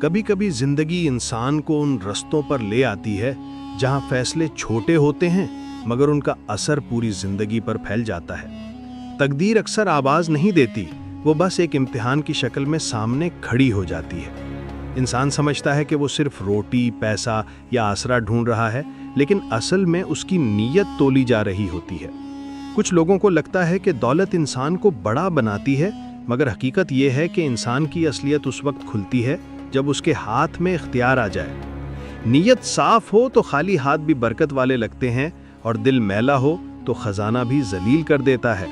कभी कभी जिंदगी इंसान को उन रस्तों पर ले आती है जहां फैसले छोटे होते हैं मगर उनका असर पूरी जिंदगी पर फैल जाता है। तकदीर अक्सर आवाज नहीं देती, वो बस एक इम्तिहान की शक्ल में सामने खड़ी हो जाती है। इंसान समझता है कि वो सिर्फ रोटी, पैसा या आसरा ढूंढ रहा है, लेकिन असल में उसकी नीयत तोली जा रही होती है। कुछ लोगों को लगता है कि दौलत इंसान को बड़ा बनाती है, मगर हकीकत ये है कि इंसान की असलियत उस वक्त खुलती है जब उसके हाथ में इख्तियार आ जाए। नीयत साफ हो तो खाली हाथ भी बरकत वाले लगते हैं, और दिल मैला हो तो खजाना भी जलील कर देता है।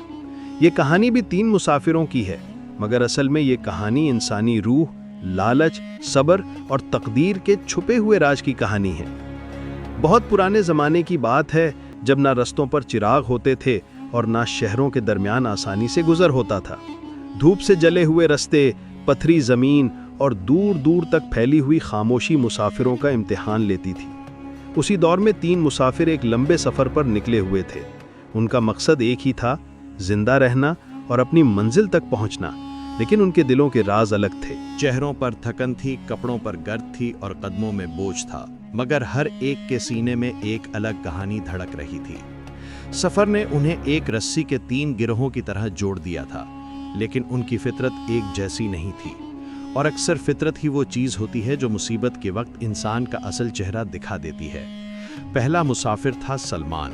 ये कहानी भी 3 मुसाफिरों की है, मगर असल में ये कहानी इंसानी रूह, लालच, सब्र और तकदीर के छुपे हुए राज की कहानी है। बहुत पुराने ज़माने की बात है, जब ना रस्तों पर चिराग होते थे और ना शहरों के दरमियान आसानी से गुजर होता था। धूप से जले हुए रास्ते, पथरी ज़मीन और दूर दूर तक फैली हुई खामोशी मुसाफिरों का इम्तिहान लेती थी। उसी दौर में 3 मुसाफिर एक लंबे सफ़र पर निकले हुए थे। उनका मकसद एक ही था, जिंदा रहना और अपनी मंजिल तक पहुंचना, लेकिन उनके दिलों के राज अलग थे। चेहरों पर थकन थी, कपड़ों पर गर्द थी और कदमों में बोझ था, मगर हर एक के सीने में एक अलग कहानी धड़क रही थी। सफ़र ने उन्हें एक रस्सी के 3 गिरोहों की तरह जोड़ दिया था, लेकिन उनकी फितरत एक जैसी नहीं थी। और अक्सर फितरत ही वो चीज़ होती है जो मुसीबत के वक्त इंसान का असल चेहरा दिखा देती है। पहला मुसाफिर था सलमान।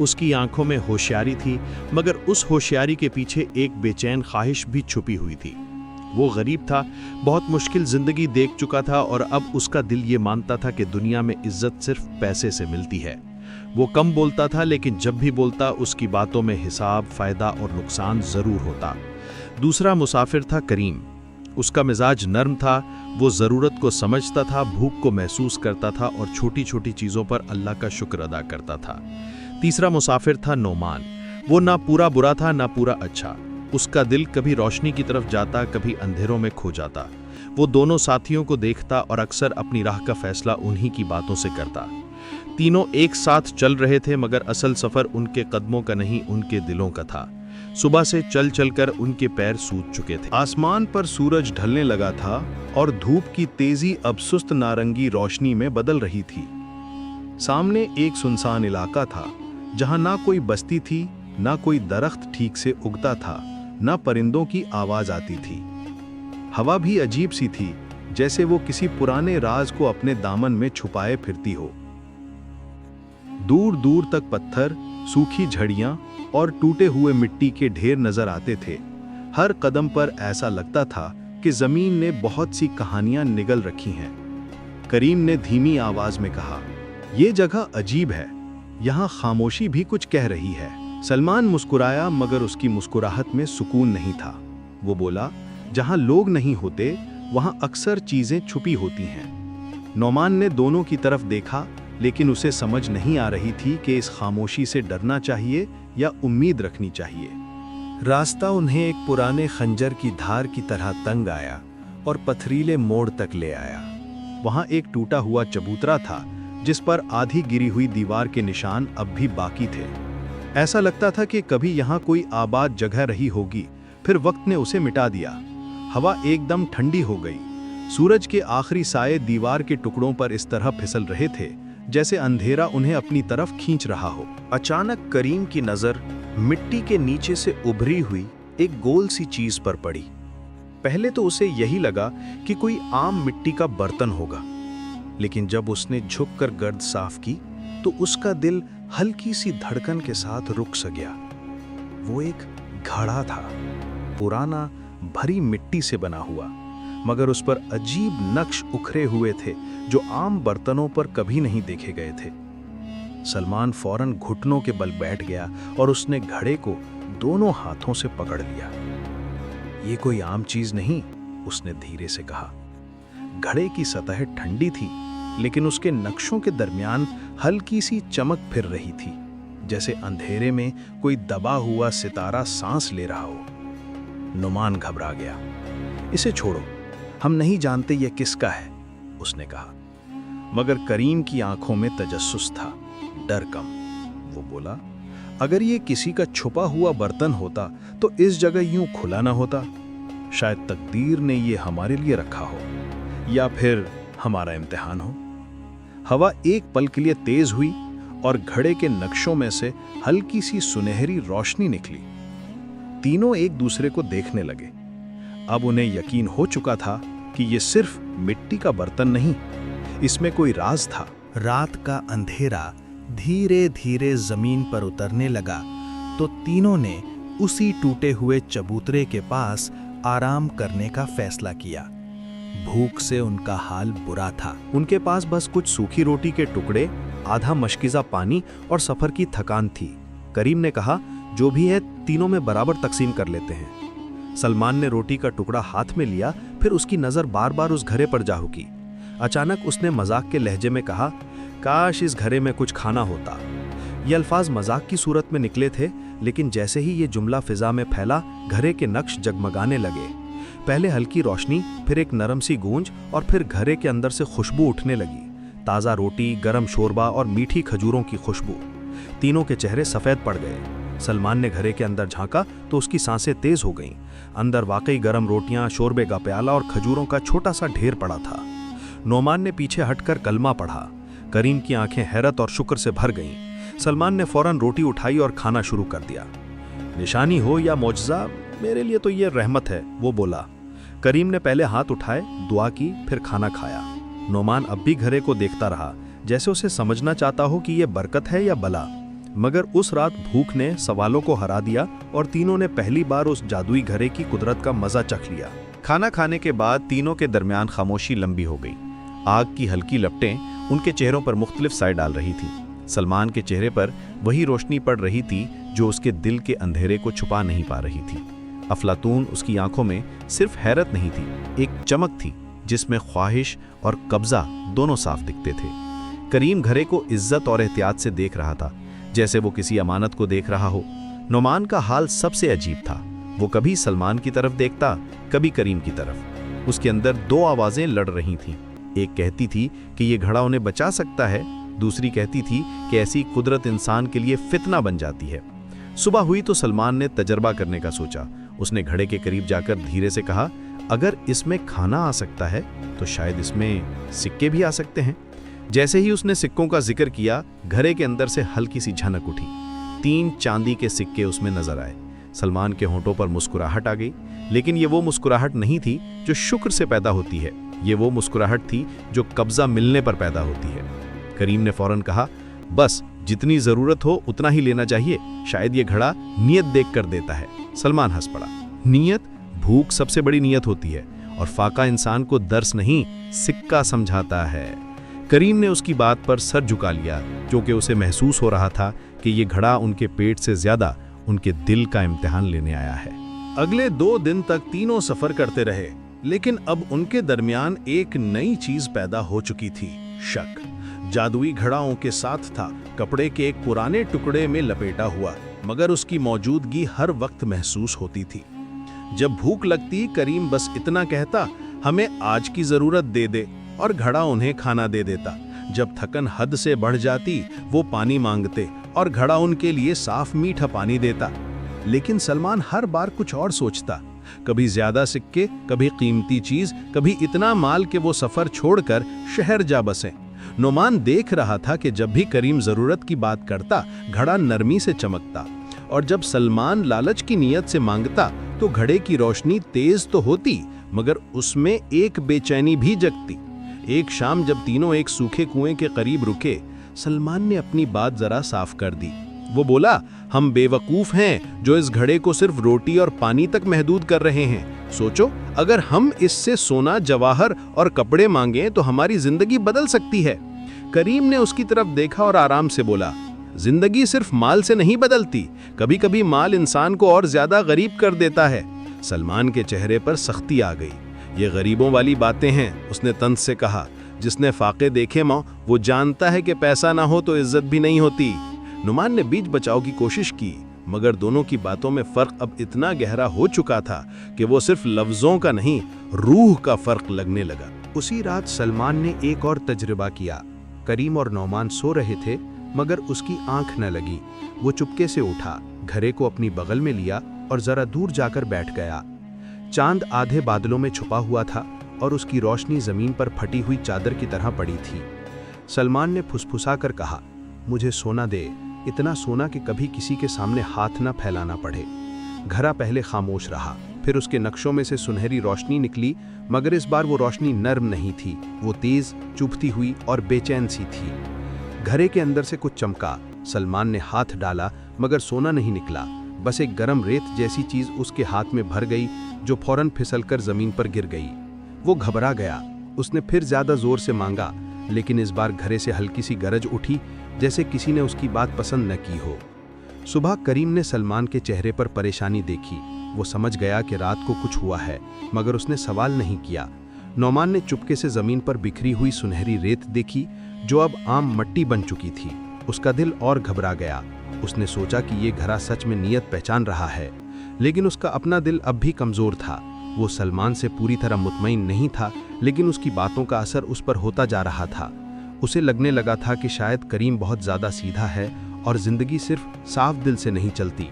उसकी आंखों में होशियारी थी, मगर उस होशियारी के पीछे एक बेचैन ख्वाहिश भी छुपी हुई थी। वो गरीब था, बहुत मुश्किल ज़िंदगी देख चुका था, और अब उसका दिल ये मानता था कि दुनिया में इज्जत सिर्फ पैसे से मिलती है। वो कम बोलता था, लेकिन जब भी बोलता उसकी बातों में हिसाब, फ़ायदा और नुकसान ज़रूर होता। दूसरा मुसाफिर था करीम। उसका मिजाज नर्म था, वो ज़रूरत को समझता था, भूख को महसूस करता था और छोटी छोटी चीज़ों पर अल्लाह का शुक्र अदा करता था। तीसरा मुसाफिर था नोमान। वो ना पूरा बुरा था ना पूरा अच्छा। उसका दिल कभी रोशनी की तरफ जाता, कभी अंधेरों में खो जाता। वो दोनों साथियों को देखता और अक्सर अपनी राह का फैसला उन्हीं की बातों से करता। तीनों एक साथ चल रहे थे, मगर असल सफ़र उनके कदमों का नहीं, उनके दिलों का था। सुबह से चल चलकर उनके पैर सूज चुके थे। आसमान पर सूरज ढलने लगा था और धूप की तेजी अब सुस्त नारंगी रोशनी में बदल रही थी। सामने एक सुनसान इलाका था, जहां ना कोई बस्ती थी, ना कोई दरख्त ठीक से उगता था, ना परिंदों की आवाज आती थी। हवा भी अजीब सी थी, जैसे वो किसी पुराने राज को अपने दामन में छुपाए फिरती हो। दूर दूर तक पत्थर, सूखी झड़ियां और टूटे हुए मिट्टी के ढेर नजर आते थे। हर कदम पर ऐसा लगता था कि जमीन ने बहुत सी कहानियां निगल रखी हैं। करीम ने धीमी आवाज में कहा, "ये जगह अजीब है, यहाँ खामोशी भी कुछ कह रही है।" सलमान मुस्कुराया, मगर उसकी मुस्कुराहट में सुकून नहीं था। वो बोला, "जहाँ लोग नहीं होते वहाँ अक्सर चीजें छुपी होती हैं।" नौमान ने दोनों की तरफ देखा, लेकिन उसे समझ नहीं आ रही थी कि इस खामोशी से डरना चाहिए या उम्मीद रखनी चाहिए। रास्ता उन्हें एक पुराने खंजर की धार की तरह तंग आया और पथरीले मोड़ तक ले आया। वहां एक टूटा हुआ चबूतरा था, जिस पर आधी गिरी हुई दीवार के निशान अब भी बाकी थे। ऐसा लगता था कि कभी यहाँ कोई आबाद जगह रही होगी, फिर वक्त ने उसे मिटा दिया। हवा एकदम ठंडी हो गई। सूरज के आखिरी साए दीवार के टुकड़ों पर इस तरह फिसल रहे थे जैसे अंधेरा उन्हें अपनी तरफ खींच रहा हो। अचानक करीम की नजर मिट्टी के नीचे से उभरी हुई एक गोल सी चीज पर पड़ी। पहले तो उसे यही लगा कि कोई आम मिट्टी का बर्तन होगा, लेकिन जब उसने झुककर गर्द साफ की तो उसका दिल हल्की सी धड़कन के साथ रुक सा गया। वो एक घड़ा था, पुराना, भरी मिट्टी से बना हुआ, मगर उस पर अजीब नक्श उखरे हुए थे जो आम बर्तनों पर कभी नहीं देखे गए थे। सलमान फौरन घुटनों के बल बैठ गया और उसने घड़े को दोनों हाथों से पकड़ लिया। "ये कोई आम चीज नहीं," उसने धीरे से कहा। घड़े की सतह ठंडी थी, लेकिन उसके नक्शों के दरमियान हल्की सी चमक फिर रही थी, जैसे अंधेरे में कोई दबा हुआ सितारा सांस ले रहा हो। नुमान घबरा गया। "इसे छोड़ो, हम नहीं जानते यह किसका है," उसने कहा। मगर करीम की आंखों में तजस्सुस था, डर कम। वो बोला, "अगर ये किसी का छुपा हुआ बर्तन होता तो इस जगह यूं खुला ना होता। शायद तकदीर ने ये हमारे लिए रखा हो। या फिर हमारा इम्तिहान हो। हवा एक पल के लिए तेज हुई और घड़े के नक्शों में से हल्की सी सुनहरी रोशनी निकली। तीनों एक दूसरे को देखने लगे। अब उन्हें यकीन हो चुका था कि ये सिर्फ मिट्टी का बर्तन नहीं, इसमें कोई राज था। रात का अंधेरा धीरे धीरे जमीन पर उतरने लगा तो तीनों ने उसी टूटे हुए चबूतरे के पास आराम करने का फैसला किया। भूख से उनका हाल बुरा था। उनके पास बस कुछ सूखी रोटी के टुकड़े, आधा मशकीज़ा पानी और सफ़र की थकान थी। करीम ने कहा, जो भी है तीनों में बराबर तकसीम कर लेते हैं। सलमान ने रोटी का टुकड़ा हाथ में लिया, फिर उसकी नज़र बार बार उस घड़े पर जा रुकी। अचानक उसने मजाक के लहजे में कहा, काश इस घड़े में कुछ खाना होता। ये अल्फाज मजाक की सूरत में निकले थे, लेकिन जैसे ही ये जुमला फिजा में फैला, घड़े के नक्श जगमगाने लगे। पहले हल्की रोशनी, फिर एक नरम सी गूंज और फिर घड़े के अंदर से खुशबू उठने लगी। ताज़ा रोटी, गरम शोरबा और मीठी खजूरों की खुशबू। तीनों के चेहरे सफ़ेद पड़ गए। सलमान ने घड़े के अंदर झांका तो उसकी सांसें तेज हो गईं। अंदर वाकई गरम रोटियां, शोरबे का प्याला और खजूरों का छोटा सा ढेर पड़ा था। नोमान ने पीछे हटकर कलमा पढ़ा। करीम की आंखें हैरत और शुक्र से भर गईं। सलमान ने फौरन रोटी उठाई और खाना शुरू कर दिया। निशानी हो या मौजज़ा, मेरे लिए तो ये रहमत है, वो बोला। करीम ने पहले हाथ उठाए, दुआ की, फिर खाना खाया। नोमान अब भी घड़े को देखता रहा, जैसे उसे समझना चाहता हो कि ये बरकत है या बला। मगर उस रात भूख ने सवालों को हरा दिया और तीनों ने पहली बार उस जादुई घड़े की कुदरत का मजा चख लिया। खाना खाने के बाद तीनों के दरमियान खामोशी लंबी हो गई। आग की हल्की लपटें उनके चेहरों पर मुख्तलिफ साए डाल रही थी। सलमान के चेहरे पर वही रोशनी पड़ रही थी जो उसके दिल के अंधेरे को छुपा नहीं पा रही थी। अफलातून उसकी आंखों में सिर्फ हैरत नहीं थी, एक चमक थी जिसमें ख्वाहिश और कब्जा दोनों साफ दिखते थे। करीम घड़े को इज्जत और एहतियात से देख रहा था, जैसे वो किसी अमानत को देख रहा हो। नोमान का हाल सबसे अजीब था। वो कभी सलमान की तरफ देखता, कभी करीम की तरफ। उसके अंदर दो आवाजें लड़ रही थीं। एक कहती थी कि ये घड़ा उन्हें बचा सकता है, दूसरी कहती थी कि ऐसी कुदरत इंसान के लिए फितना बन जाती है। सुबह हुई तो सलमान ने तजर्बा करने का सोचा। उसने घड़े के करीब जाकर धीरे से कहा, अगर इसमें खाना आ सकता है तो शायद इसमें सिक्के भी आ सकते हैं। जैसे ही उसने सिक्कों का जिक्र किया, घड़े के अंदर से हल्की सी झनक उठी। 3 चांदी के सिक्के उसमें नजर आए। सलमान के होंठों पर मुस्कुराहट आ गई, लेकिन ये वो मुस्कुराहट नहीं थी जो शुक्र से पैदा होती है। ये वो मुस्कुराहट थी जो कब्जा मिलने पर पैदा होती है। करीम ने फौरन कहा, बस जितनी जरूरत हो उतना ही लेना चाहिए, शायद ये घड़ा नियत देख कर देता है। सलमान हंस पड़ा। नियत? भूख सबसे बड़ी नियत होती है और फाका इंसान को दर्स नहीं, सिक्का समझाता है। करीम ने उसकी बात पर सर झुका लिया, क्योंकि उसे महसूस हो रहा था कि ये घड़ा उनके पेट से ज्यादा उनके दिल का इम्तिहान लेने आया है। अगले 2 दिन तक तीनों सफर करते रहे, लेकिन अब उनके दरमियान एक नई चीज पैदा हो चुकी थी, शक। जादुई घड़ा उनके साथ था, कपड़े के एक पुराने टुकड़े में लपेटा हुआ, मगर उसकी मौजूदगी हर वक्त महसूस होती थी। जब भूख लगती, करीम बस इतना कहता, हमें आज की जरूरत दे दे, और घड़ा उन्हें खाना दे देता। जब थकन हद से बढ़ जाती, वो पानी मांगते और घड़ा उनके लिए साफ मीठा पानी देता। लेकिन सलमान हर बार कुछ और सोचता, कभी ज्यादा सिक्के, कभी कीमती चीज, कभी इतना माल कि वो सफर छोड़कर शहर जा बसे। नोमान देख रहा था कि जब भी करीम जरूरत की बात करता, घड़ा नरमी से चमकता, और जब सलमान लालच की नीयत से मांगता तो घड़े की रोशनी तेज तो होती, मगर उसमें एक बेचैनी भी जगती। एक शाम जब तीनों एक सूखे कुएं के करीब रुके, सलमान ने अपनी बात जरा साफ कर दी। वो बोला, हम बेवकूफ हैं जो इस घड़े को सिर्फ रोटी और पानी तक महदूद कर रहे हैं। सोचो, अगर हम इससे सोना, जवाहर और कपड़े मांगें तो हमारी जिंदगी बदल सकती है। करीम ने उसकी तरफ देखा और आराम से बोला, जिंदगी सिर्फ माल से नहीं बदलती, कभी कभी माल इंसान को और ज्यादा गरीब कर देता है। सलमान के चेहरे पर सख्ती आ गई। ये गरीबों वाली बातें हैं, उसने तंज से कहा। जिसने फाके देखे मां, वो जानता है कि पैसा ना हो तो इज्जत भी नहीं होती। नुमान ने बीच बचाव की कोशिश की, मगर दोनों की बातों में फर्क अब इतना गहरा हो चुका था कि वो सिर्फ लफ्जों का नहीं, रूह का फर्क लगने लगा। उसी रात सलमान ने एक और तजुर्बा किया। करीम और नौमान सो रहे थे, मगर उसकी आंख न लगी। वो चुपके से उठा, घड़े को अपनी बगल में लिया और जरा दूर जाकर बैठ गया। चांद आधे बादलों में छुपा हुआ था और उसकी रोशनी जमीन पर फटी हुई चादर की तरह पड़ी थी। सलमान ने फुसफुसा कर कहा, मुझे सोना दे, इतना सोना कि कभी किसी के सामने हाथ न फैलाना पड़े। घड़ा पहले खामोश रहा, फिर उसके नक्शों में से सुनहरी रोशनी निकली, मगर इस बार वो रोशनी नर्म नहीं थी, वो तेज, चुभती हुई और बेचैन सी थी। घड़े के अंदर से कुछ चमका। सलमान ने हाथ डाला, मगर सोना नहीं निकला, बस एक गरम रेत जैसी चीज उसके हाथ में भर गई, जो फौरन फिसलकर जमीन पर गिर गई। वो घबरा गया। उसने फिर ज्यादा जोर से मांगा, लेकिन इस बार घड़े से हल्की सी गरज उठी, जैसे किसी ने उसकी बात पसंद न की हो। सुबह करीम ने सलमान के चेहरे पर परेशानी देखी। वो समझ गया कि रात को कुछ हुआ है, मगर उसने सवाल नहीं किया। नौमान ने चुपके से जमीन पर बिखरी हुई सुनहरी रेत देखी, जो अब आम मिट्टी बन चुकी थी। उसका दिल और घबरा गया। उसने सोचा कि ये घड़ा सच में नियत पहचान रहा है, लेकिन उसका अपना दिल अब भी कमजोर था। वो सलमान से पूरी तरह मुतमईन नहीं था, लेकिन उसकी बातों का असर उस पर होता जा रहा था। उसे लगने लगा था कि शायद करीम बहुत ज़्यादा सीधा है और ज़िंदगी सिर्फ साफ दिल से नहीं चलती।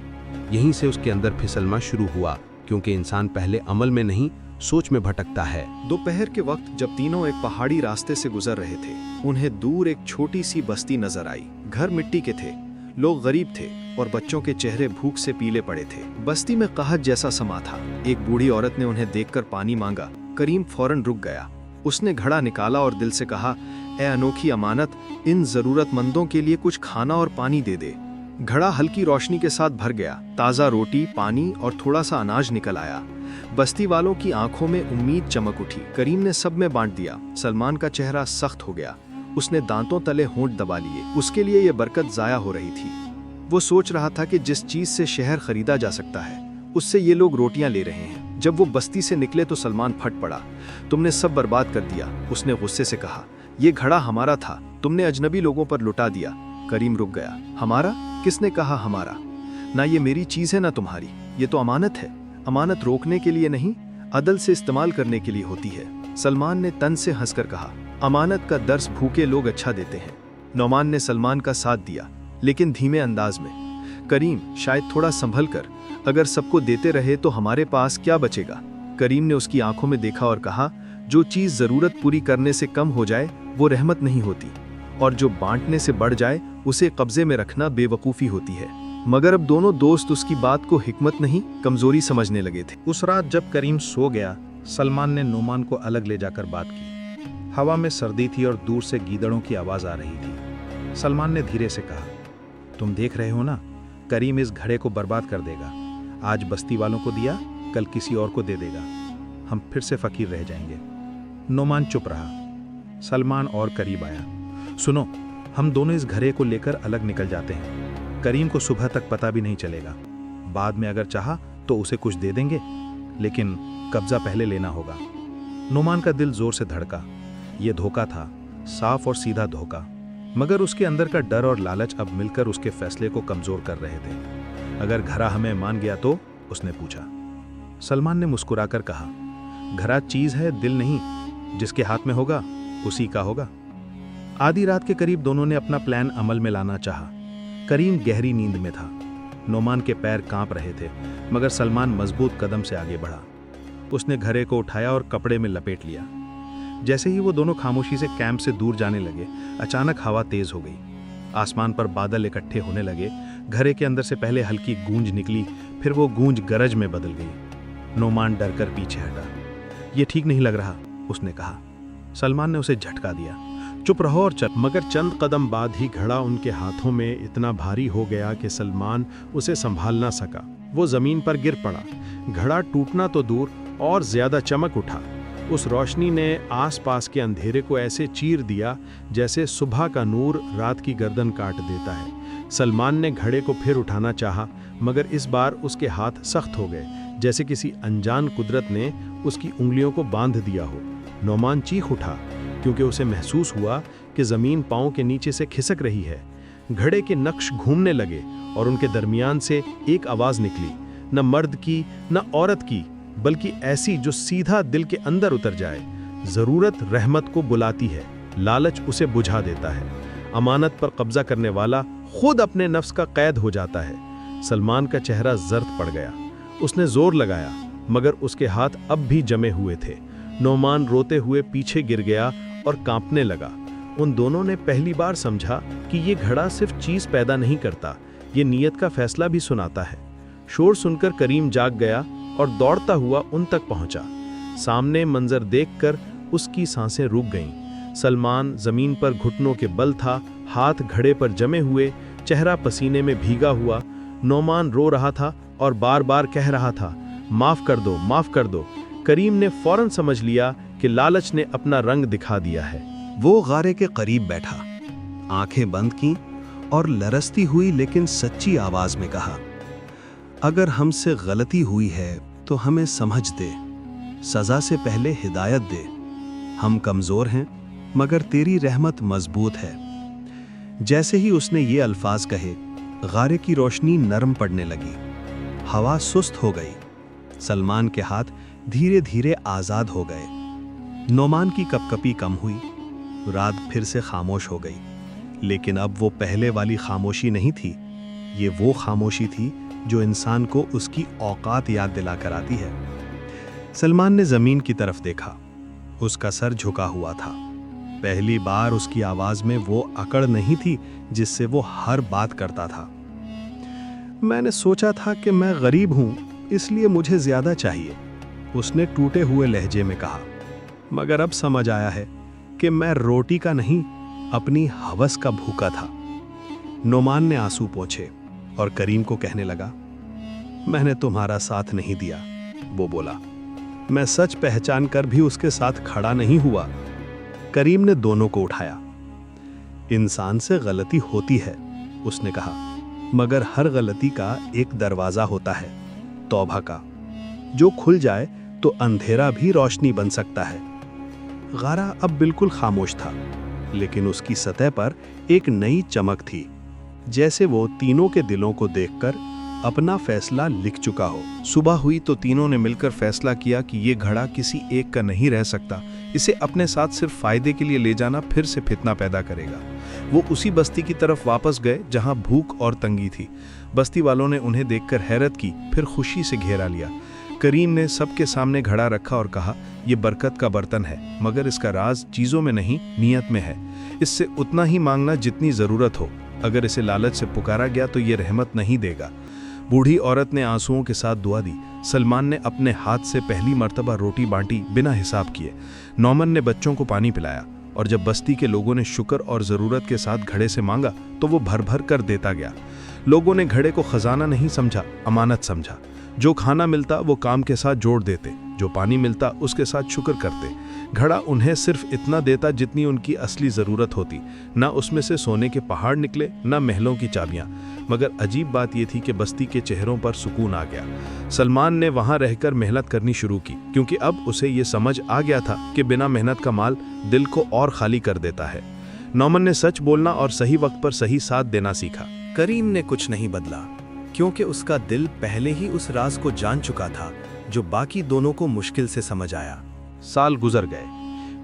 यहीं से उसके अंदर फिसलना शुरू हुआ, क्योंकि इंसान पहले अमल में नहीं, सोच में भटकता है। दोपहर के वक्त जब तीनों एक पहाड़ी रास्ते से गुजर रहे थे, उन्हें दूर एक छोटी सी बस्ती नजर आई। घर मिट्टी के थे, लोग गरीब थे और बच्चों के चेहरे भूख से पीले पड़े थे। बस्ती में कहत जैसा समा था। एक बूढ़ी औरत ने उन्हें देखकर पानी मांगा। करीम फौरन रुक गया। उसने घड़ा निकाला और दिल से कहा, ए अनोखी अमानत, इन जरूरतमंदों के लिए कुछ खाना और पानी दे दे। घड़ा हल्की रोशनी के साथ भर गया। ताज़ा रोटी, पानी और थोड़ा सा अनाज निकल आया। बस्ती वालों की आंखों में उम्मीद चमक उठी। करीम ने सब में बांट दिया। सलमान का चेहरा सख्त हो गया। उसने दांतों तले होंठ दबा लिए। उसके लिए यह बरकत जाया हो रही थी। वो सोच रहा था कि जिस चीज से शहर खरीदा जा सकता है, उससे ये लोग रोटियां ले रहे हैं। जब वो बस्ती से निकले तो सलमान फट पड़ा। तुमने सब बर्बाद कर दिया, उसने गुस्से से कहा। ये घड़ा हमारा था, तुमने अजनबी लोगों पर लुटा दिया। करीम रुक गया। हमारा? किसने कहा हमारा? ना ये मेरी चीज है ना तुम्हारी, ये तो अमानत है। अमानत रोकने के लिए नहीं, अदल से इस्तेमाल करने के लिए होती है। सलमान ने तन से हंसकर कहा, अमानत का दर्स भूखे लोग अच्छा देते हैं। नौमान ने सलमान का साथ दिया, लेकिन धीमे अंदाज में। करीम, शायद थोड़ा संभल कर, अगर सबको देते रहे तो हमारे पास क्या बचेगा? करीम ने उसकी आंखों में देखा और कहा, जो चीज जरूरत पूरी करने से कम हो जाए वो रहमत नहीं होती, और जो बांटने से बढ़ जाए उसे कब्जे में रखना बेवकूफ़ी होती है। मगर अब दोनों दोस्त उसकी बात को हिकमत नहीं, कमजोरी समझने लगे थे। उस रात जब करीम सो गया, सलमान ने नौमान को अलग ले जाकर बात की। हवा में सर्दी थी और दूर से गीदड़ों की आवाज़ आ रही थी। सलमान ने धीरे से कहा, तुम देख रहे हो ना, करीम इस घड़े को बर्बाद कर देगा। आज बस्ती वालों को दिया, कल किसी और को दे देगा। हम फिर से फकीर रह जाएंगे। नौमान चुप रहा। सलमान और करीब आया। सुनो, हम दोनों इस घड़े को लेकर अलग निकल जाते हैं। करीम को सुबह तक पता भी नहीं चलेगा। बाद में अगर चाहा तो उसे कुछ दे देंगे, लेकिन कब्जा पहले लेना होगा। नौमान का दिल जोर से धड़का। यह धोखा था, साफ और सीधा धोखा, मगर उसके अंदर का डर और लालच अब मिलकर उसके फैसले को कमजोर कर रहे थे। अगर घड़ा हमें मान गया तो? उसने पूछा। सलमान ने मुस्कुराकर कहा, घड़ा चीज है, दिल नहीं। जिसके हाथ में होगा उसी का होगा। आधी रात के करीब दोनों ने अपना प्लान अमल में लाना चाहा। करीम गहरी नींद में था। नौमान के पैर कांप रहे थे, मगर सलमान मजबूत कदम से आगे बढ़ा। उसने घड़े को उठाया और कपड़े में लपेट लिया। जैसे ही वो दोनों खामोशी से कैंप से दूर जाने लगे, अचानक हवा तेज हो गई। आसमान पर बादल इकट्ठे होने लगे। घड़े के अंदर से पहले हल्की गूंज निकली, फिर वो गूंज गरज में बदल गई। नौमान डर कर पीछे हटा। ये ठीक नहीं लग रहा, उसने कहा। सलमान ने उसे झटका दिया, चुप रहो और चल। मगर चंद कदम बाद ही घड़ा उनके हाथों में इतना भारी हो गया कि सलमान उसे संभाल ना सका। वो जमीन पर गिर पड़ा। घड़ा टूटना तो दूर, और ज्यादा चमक उठा। उस रोशनी ने आसपास के अंधेरे को ऐसे चीर दिया जैसे सुबह का नूर रात की गर्दन काट देता है। सलमान ने घड़े को फिर उठाना चाहा, मगर इस बार उसके हाथ सख्त हो गए, जैसे किसी अनजान कुदरत ने उसकी उंगलियों को बांध दिया हो। नौमान चीख उठा, क्योंकि उसे महसूस हुआ कि जमीन पांव के नीचे से खिसक रही है। घड़े के नक्श घूमने लगे और उनके दरमियान से एक आवाज निकली, न मर्द की न औरत की, बल्कि ऐसी जो सीधा दिल के अंदर उतर जाए। जरूरत रहमत को बुलाती है, लालच उसे बुझा देता है। अमानत पर कब्जा करने वाला खुद अपने नफ्स का कैद हो जाता है। सलमान का चेहरा जर्द पड़ गया। उसने जोर लगाया, मगर उसके हाथ अब भी जमे हुए थे। नौमान रोते हुए पीछे गिर गया और कांपने लगा। उन दोनों ने पहली बार समझा कि ये घड़ा सिर्फ चीज पैदा नहीं करता, ये नीयत का फैसला भी सुनाता है। शोर सुनकर करीम जाग गया और दौड़ता हुआ उन तक पहुंचा। सामने मंजर देखकर उसकी सांसें रुक गईं। सलमान जमीन पर घुटनों के बल था, हाथ घड़े पर जमे हुए, चेहरा पसीने में भीगा हुआ। नौमान रो रहा था और बार बार कह रहा था, माफ कर दो, माफ कर दो। करीम ने फौरन समझ लिया कि लालच ने अपना रंग दिखा दिया है। वो गारे के करीब बैठा, आंखें बंद की और लरसती हुई लेकिन सच्ची आवाज में कहा, अगर हमसे गलती हुई है तो हमें समझ दे, सजा से पहले हिदायत दे। हम कमजोर हैं मगर तेरी रहमत मजबूत है। जैसे ही उसने ये अल्फाज कहे, गारे की रोशनी नरम पड़ने लगी, हवा सुस्त हो गई। सलमान के हाथ धीरे धीरे आजाद हो गए। नौमान की कपकपी कम हुई, रात फिर से खामोश हो गई। लेकिन अब वो पहले वाली खामोशी नहीं थी, ये वो खामोशी थी जो इंसान को उसकी औकात याद दिला कर आती है। सलमान ने जमीन की तरफ देखा, उसका सर झुका हुआ था। पहली बार उसकी आवाज में वो अकड़ नहीं थी जिससे वो हर बात करता था। मैंने सोचा था कि मैं गरीब हूं, इसलिए मुझे ज्यादा चाहिए, उसने टूटे हुए लहजे में कहा। मगर अब समझ आया है कि मैं रोटी का नहीं, अपनी हवस का भूखा था। नौमान ने आंसू पोंछे और करीम को कहने लगा, मैंने तुम्हारा साथ नहीं दिया। वो बोला, मैं सच पहचान कर भी उसके साथ खड़ा नहीं हुआ। करीम ने दोनों को उठाया। इंसान से गलती होती है, उसने कहा, मगर हर गलती का एक दरवाजा होता है, तौबा का। जो खुल जाए तो अंधेरा भी रोशनी बन सकता है। गारा अब बिल्कुल खामोश था, लेकिन उसकी सतह पर एक नई चमक थी, जैसे वो तीनों के दिलों को देखकर अपना फैसला लिख चुका हो। सुबह हुई तो तीनों ने मिलकर फैसला किया कि ये घड़ा किसी एक का नहीं रह सकता, इसे अपने साथ सिर्फ फायदे के लिए ले जाना फिर से फितना पैदा करेगा। वो उसी बस्ती की तरफ वापस गए जहां भूख और तंगी थी। बस्ती वालों ने उन्हें देखकर हैरत की, फिर खुशी से घेरा लिया। करीम ने सबके सामने घड़ा रखा और कहा, ये बरकत का बर्तन है, मगर इसका राज चीज़ों में नहीं, नीयत में है। इससे उतना ही मांगना जितनी ज़रूरत हो। अगर इसे लालच से पुकारा गया तो ये रहमत नहीं देगा। बूढ़ी औरत ने आंसुओं के साथ दुआ दी। सलमान ने अपने हाथ से पहली मर्तबा रोटी बांटी बिना हिसाब किए। नौमन ने बच्चों को पानी पिलाया, और जब बस्ती के लोगों ने शुक्र और ज़रूरत के साथ घड़े से मांगा तो वो भर भर कर देता गया। लोगों ने घड़े को खजाना नहीं समझा, अमानत समझा। जो खाना मिलता वो काम के साथ जोड़ देते, जो पानी मिलता उसके साथ शुक्र करते। घड़ा उन्हें सिर्फ इतना देता जितनी उनकी असली ज़रूरत होती। ना उसमें से सोने के पहाड़ निकले, ना महलों की चाबियाँ। मगर अजीब बात यह थी कि बस्ती के चेहरों पर सुकून आ गया। सलमान ने वहाँ रहकर मेहनत करनी शुरू की, क्योंकि अब उसे ये समझ आ गया था कि बिना मेहनत का माल दिल को और खाली कर देता है। नौमन ने सच बोलना और सही वक्त पर सही साथ देना सीखा। करीम ने कुछ नहीं बदला, क्योंकि उसका दिल पहले ही उस राज को जान चुका था जो बाकी दोनों को मुश्किल से समझ आया। साल गुजर गए,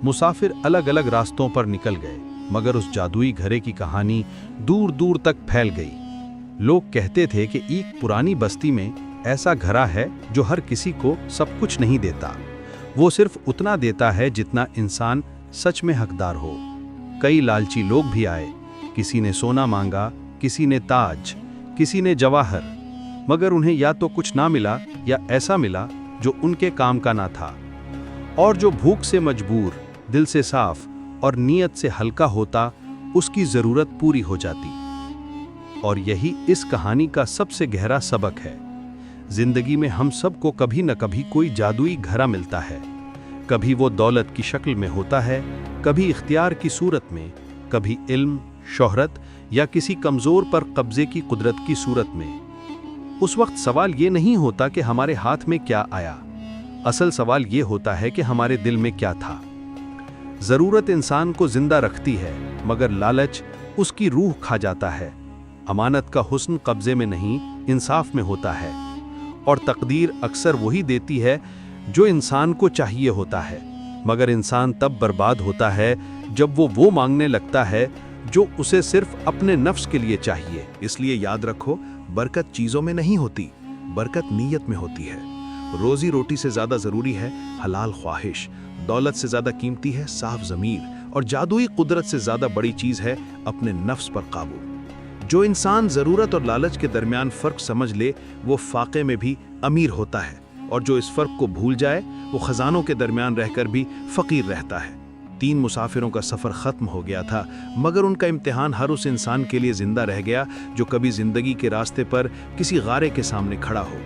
मुसाफिर अलग अलग रास्तों पर निकल गए, मगर उस जादुई घरे की कहानी दूर दूर तक फैल गई। लोग कहते थे कि एक पुरानी बस्ती में ऐसा घरा है जो हर किसी को सब कुछ नहीं देता, वो सिर्फ उतना देता है जितना इंसान सच में हकदार हो। कई लालची लोग भी आए, किसी ने सोना मांगा, किसी ने ताज, किसी ने जवाहर, मगर उन्हें या तो कुछ ना मिला या ऐसा मिला जो उनके काम का ना था। और जो भूख से मजबूर, दिल से साफ और नीयत से हल्का होता, उसकी जरूरत पूरी हो जाती। और यही इस कहानी का सबसे गहरा सबक है। जिंदगी में हम सबको कभी न कभी कोई जादुई घरा मिलता है। कभी वो दौलत की शक्ल में होता है, कभी इख्तियार की सूरत में, कभी इल्म, शोहरत या किसी कमजोर पर कब्जे की कुदरत की सूरत में। उस वक्त सवाल ये नहीं होता कि हमारे हाथ में क्या आया, असल सवाल ये होता है कि हमारे दिल में क्या था। जरूरत इंसान को जिंदा रखती है, मगर लालच उसकी रूह खा जाता है। अमानत का हुस्न कब्जे में नहीं, इंसाफ में होता है। और तकदीर अक्सर वही देती है जो इंसान को चाहिए होता है, मगर इंसान तब बर्बाद होता है जब वो मांगने लगता है जो उसे सिर्फ अपने नफ्स के लिए चाहिए। इसलिए याद रखो, बरकत चीजों में नहीं होती, बरकत नीयत में होती है। रोजी रोटी से ज्यादा जरूरी है हलाल ख्वाहिश, दौलत से ज्यादा कीमती है साफ ज़मीर, और जादुई कुदरत से ज्यादा बड़ी चीज है अपने नफ्स पर काबू। जो इंसान जरूरत और लालच के दरमियान फर्क समझ ले वो फाके में भी अमीर होता है, और जो इस फर्क को भूल जाए वो खजानों के दरमियान रहकर भी फकीर रहता है। 3 मुसाफिरों का सफर खत्म हो गया था, मगर उनका इम्तिहान हर उस इंसान के लिए जिंदा रह गया जो कभी जिंदगी के रास्ते पर किसी गारे के सामने खड़ा हो।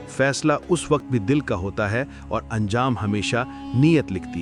फैसला उस वक्त भी दिल का होता है और अंजाम हमेशा नीयत लिखती है।